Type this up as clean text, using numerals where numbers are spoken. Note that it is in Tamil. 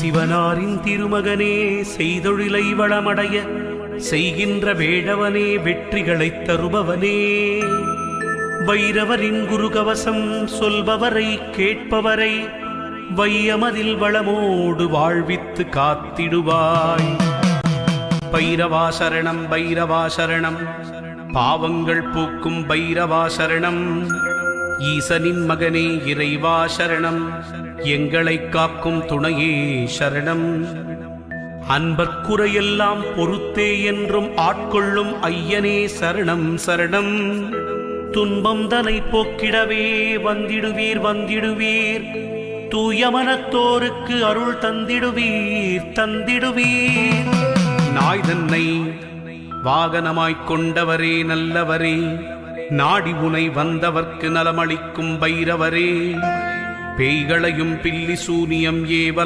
சிவனாரின் திருமகனே செய்தொழிலை வளமடைய செய்கின்ற வேடவனே வெற்றிகளைத் தருபவனே வைரவரின் குருகவசம் சொல்பவரை கேட்பவரை வையமதில் வளமோடு வாழ்வித்து காத்திடுவாய். பைரவாசரணம் பைரவாசரணம் பாவங்கள் பூக்கும் பைரவாசரணம் ஈசனின் மகனே இறைவா சரணம் எங்களை காக்கும் துணையே சரணம். அன்பர்க்குறையெல்லாம் பொறுத்தே என்றும் ஆட்கொள்ளும் ஐயனே சரணம் சரணம். துன்பம் தனை போக்கிடவே வந்திடுவீர் வந்திடுவீர் தூய மனத்தோருக்கு அருள் தந்திடுவீர் தந்திடுவீர். நாய் தன்னை வாகனமாய்க் கொண்டவரே நல்லவரே நாடி உனை வந்தவர்க்கு நலமளிக்கும் பைரவரே பேய்களையும் பில்லி சூனியம் ஏவலை